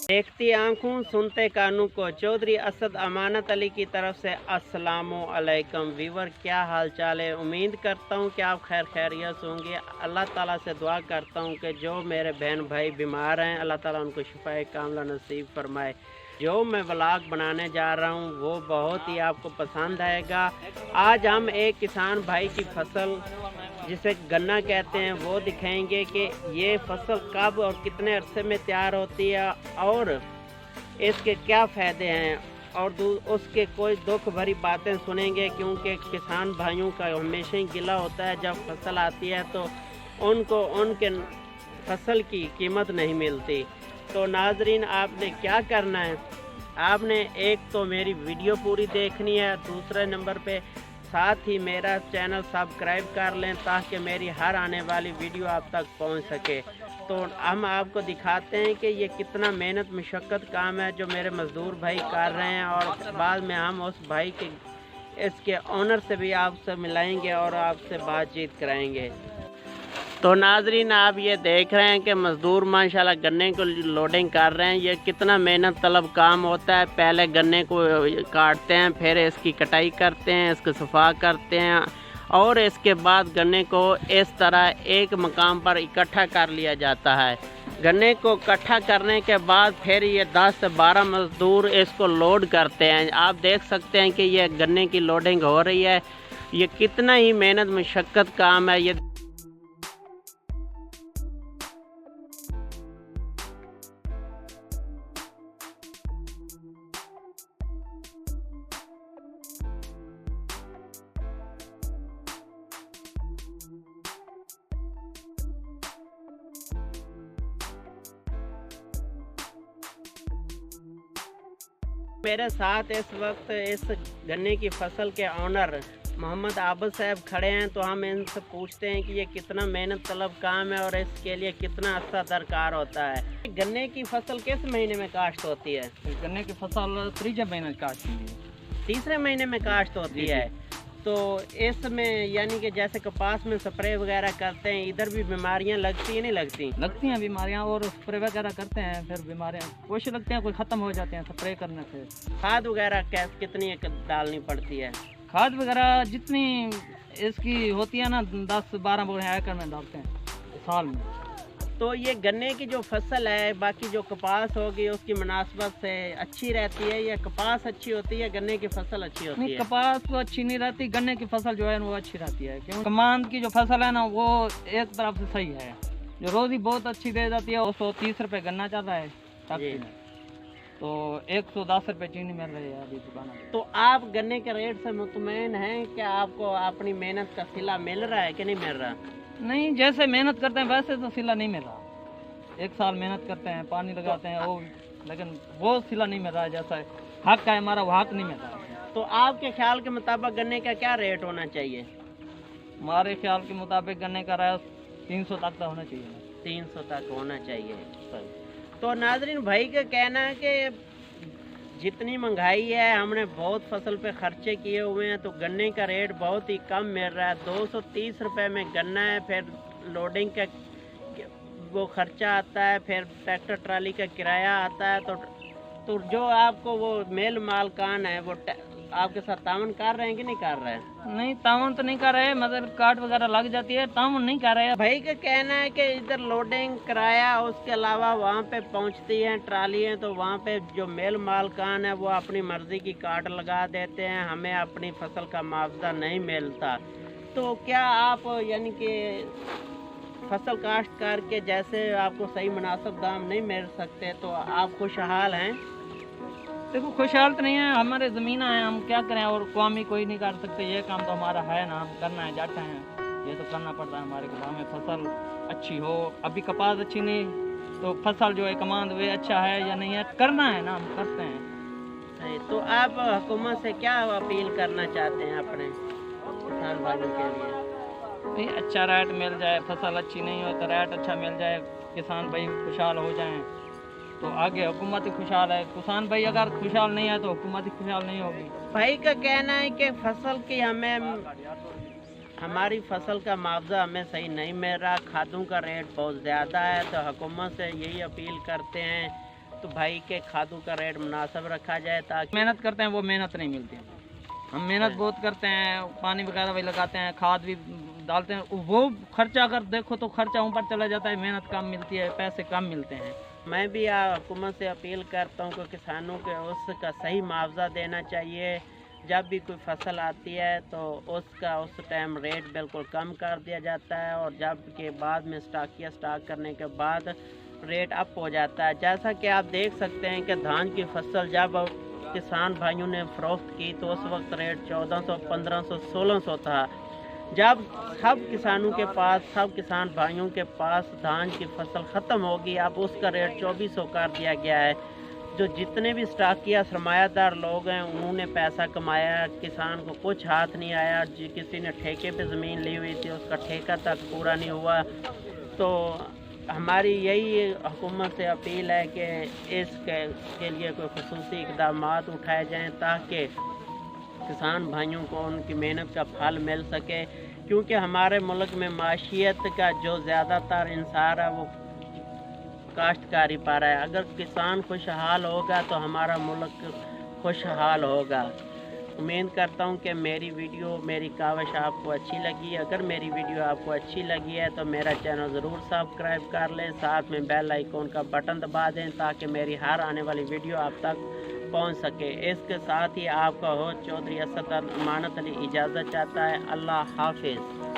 देखती आंखों सुनते कानों को चौधरी असद अमानत अली की तरफ से अस्सलामु अलैकुम वीवर, क्या हाल चाल है। उम्मीद करता हूँ कि आप खैर खैरियत होंगे। अल्लाह ताला से दुआ करता हूँ कि जो मेरे बहन भाई बीमार हैं अल्लाह ताला उनको शिफाए कामला नसीब फरमाए। जो मैं व्लॉग बनाने जा रहा हूँ वो बहुत ही आपको पसंद आएगा। आज हम एक किसान भाई की फसल जिसे गन्ना कहते हैं वो दिखाएंगे कि ये फसल कब और कितने अरसे में तैयार होती है और इसके क्या फ़ायदे हैं, और उसके कोई दुख भरी बातें सुनेंगे, क्योंकि किसान भाइयों का हमेशा ही गिला होता है जब फसल आती है तो उनको उनके फसल की कीमत नहीं मिलती। तो नाजरीन, आपने क्या करना है, आपने एक तो मेरी वीडियो पूरी देखनी है, दूसरे नंबर पे साथ ही मेरा चैनल सब्सक्राइब कर लें ताकि मेरी हर आने वाली वीडियो आप तक पहुंच सके। तो हम आपको दिखाते हैं कि ये कितना मेहनत मशक्क़त काम है जो मेरे मज़दूर भाई कर रहे हैं, और बाद में हम उस भाई के इसके ऑनर से भी आपसे मिलाएंगे और आपसे बातचीत कराएंगे। तो नाजरीन, आप ये देख रहे हैं कि मज़दूर माशाल्लाह गन्ने को लोडिंग कर रहे हैं। ये कितना मेहनत तलब काम होता है। पहले गन्ने को काटते हैं, फिर इसकी कटाई करते हैं, इसको सफ़ा करते हैं और इसके बाद गन्ने को इस तरह एक मकाम पर इकट्ठा कर लिया जाता है। गन्ने को इकट्ठा करने के बाद फिर ये 10 से 12 मज़दूर इसको लोड करते हैं। आप देख सकते हैं कि ये गन्ने की लोडिंग हो रही है। ये कितना ही मेहनत मशक्क़त काम है। ये मेरे साथ इस वक्त इस गन्ने की फसल के ऑनर मोहम्मद आबिद साहब खड़े हैं। तो हम इनसे पूछते हैं कि ये कितना मेहनत तलब काम है और इसके लिए कितना अच्छा दरकार होता है। गन्ने की फसल किस महीने में काश्त होती है? गन्ने की फसल तीसरे महीने काश्त होती है। तीसरे महीने में काश्त होती है। तो इसमें यानी कि जैसे कपास में स्प्रे वगैरह करते हैं, इधर भी बीमारियां लगती हैं नहीं लगती? लगती हैं बीमारियां, और स्प्रे वगैरह करते हैं, फिर बीमारियां कुछ लगते हैं, कोई ख़त्म हो जाते हैं स्प्रे करने से। खाद वगैरह कितनी डालनी पड़ती है? खाद वगैरह जितनी इसकी होती है ना, 10-12 एकड़ में डालते हैं साल में। तो ये गन्ने की जो फसल है, बाकी जो कपास होगी उसकी मुनासबत से अच्छी रहती है या कपास अच्छी होती है, गन्ने की फसल अच्छी होती नहीं, है? कपास तो अच्छी नहीं रहती, गन्ने की फसल जो है वो अच्छी रहती है। क्योंकि कमांद की जो फसल है ना वो एक तरफ से सही है, जो रोज़ी बहुत अच्छी दे जाती है। 130 रुपये गन्ना चल रहा है टक्की में, तो 110 रुपये चीनी मिल रही है अभी दुकान में। तो आप गन्ने के रेट से मुतमईन हैं कि आपको अपनी मेहनत का सिला मिल रहा है कि नहीं मिल रहा? नहीं, जैसे मेहनत करते हैं वैसे तो सिला नहीं मिल रहा। एक साल मेहनत करते हैं, पानी लगाते हैं वो, लेकिन वो सिला नहीं मिल रहा है जैसा हक का है हमारा, वो हक नहीं मिल रहा है। तो आपके ख्याल के मुताबिक गन्ने का क्या रेट होना चाहिए? हमारे ख्याल के मुताबिक गन्ने का रेट 300 तक होना चाहिए। 300 तक होना चाहिए। तो नाजरीन, भाई का कहना है कि जितनी महंगाई है, हमने बहुत फसल पे खर्चे किए हुए हैं, तो गन्ने का रेट बहुत ही कम मिल रहा है। 230 रुपये में गन्ना है, फिर लोडिंग का वो खर्चा आता है, फिर ट्रैक्टर ट्राली का किराया आता है। तो जो आपको वो मेल मालकान है वो आपके साथ तावन कर रहे हैं कि नहीं कर रहे हैं? नहीं, तावन तो नहीं कर रहे, मगर काट वगैरह लग जाती है, तावन नहीं कर रहे। भाई का कहना है कि इधर लोडिंग किराया, उसके अलावा वहाँ पे पहुँचती हैं ट्रालियाँ, तो वहाँ पे जो मेल मालकान है वो अपनी मर्ज़ी की काट लगा देते हैं, हमें अपनी फसल का मुआवजा नहीं मिलता। तो क्या आप यानी कि फसल काश्त करके जैसे आपको सही मुनासिब दाम नहीं मिल सकते तो आप खुशहाल हैं? देखो, खुशहाल तो नहीं है, हमारे ज़मीन है, हम क्या करें, और कौमी कोई नहीं कर सकते। ये काम तो हमारा है ना, हम करना है, जाते हैं, ये तो करना पड़ता है हमारे को। हमें फसल अच्छी हो, अभी कपास अच्छी नहीं तो फसल जो है कमांद वे अच्छा है या नहीं है, करना है ना, हम करते हैं। तो आप हुकूमत से क्या अपील करना चाहते हैं अपने किसान भाइयों के लिए? भाई अच्छा रेट मिल जाए, फसल अच्छी नहीं हो तो रेट अच्छा मिल जाए, किसान भाई खुशहाल हो जाएं तो आगे हुकूमत ही खुशहाल है। किसान भाई अगर खुशहाल नहीं है तो हुकूमत ही खुशहाल नहीं होगी। भाई का कहना है कि फसल की हमारी फसल का मुआवजा हमें सही नहीं मिल रहा, खादों का रेट बहुत ज़्यादा है, तो हुकूमत से यही अपील करते हैं तो भाई के खादों का रेट मुनासिब रखा जाए ताकि मेहनत करते हैं वो मेहनत नहीं मिलती है। हम मेहनत बहुत करते हैं, पानी वगैरह भी लगाते हैं, खाद भी डालते हैं, वो खर्चा अगर देखो तो खर्चा ऊपर चला जाता है, मेहनत कम मिलती है, पैसे कम मिलते हैं। मैं भी हुकूमत से अपील करता हूँ कि किसानों के उसका सही मुआवजा देना चाहिए। जब भी कोई फसल आती है तो उसका उस टाइम रेट बिल्कुल कम कर दिया जाता है और जब के बाद में स्टॉक करने के बाद रेट अप हो जाता है। जैसा कि आप देख सकते हैं कि धान की फसल जब किसान भाइयों ने फ़रोख्त की तो उस वक्त रेट 1400, 1500, 1600 था। जब सब किसानों के पास, सब किसान भाइयों के पास धान की फसल ख़त्म होगी, अब उसका रेट 2400 कर दिया गया है। जो जितने भी स्टॉकिया सरमायादार लोग हैं उन्होंने पैसा कमाया, किसान को कुछ हाथ नहीं आया। किसी ने ठेके पे ज़मीन ली हुई थी, उसका ठेका तक पूरा नहीं हुआ। तो हमारी यही हुकूमत से अपील है कि इसके लिए कोई ख़ुसूसी इक़दाम उठाए जाएँ ताकि किसान भाइयों को उनकी मेहनत का फल मिल सके, क्योंकि हमारे मुल्क में माशियत का जो ज़्यादातर इंसार है वो काश्तकारी पर है। अगर किसान खुशहाल होगा तो हमारा मुल्क खुशहाल होगा। उम्मीद करता हूँ कि मेरी वीडियो, मेरी काविश आपको अच्छी लगी। अगर मेरी वीडियो आपको अच्छी लगी है तो मेरा चैनल ज़रूर सब्सक्राइब कर लें, साथ में बेल आइकॉन का बटन दबा दें ताकि मेरी हर आने वाली वीडियो आप तक पहुंच सके। इसके साथ ही आपका होस्ट चौधरी असद अमानत अली इजाज़त चाहता है। अल्लाह हाफिज़।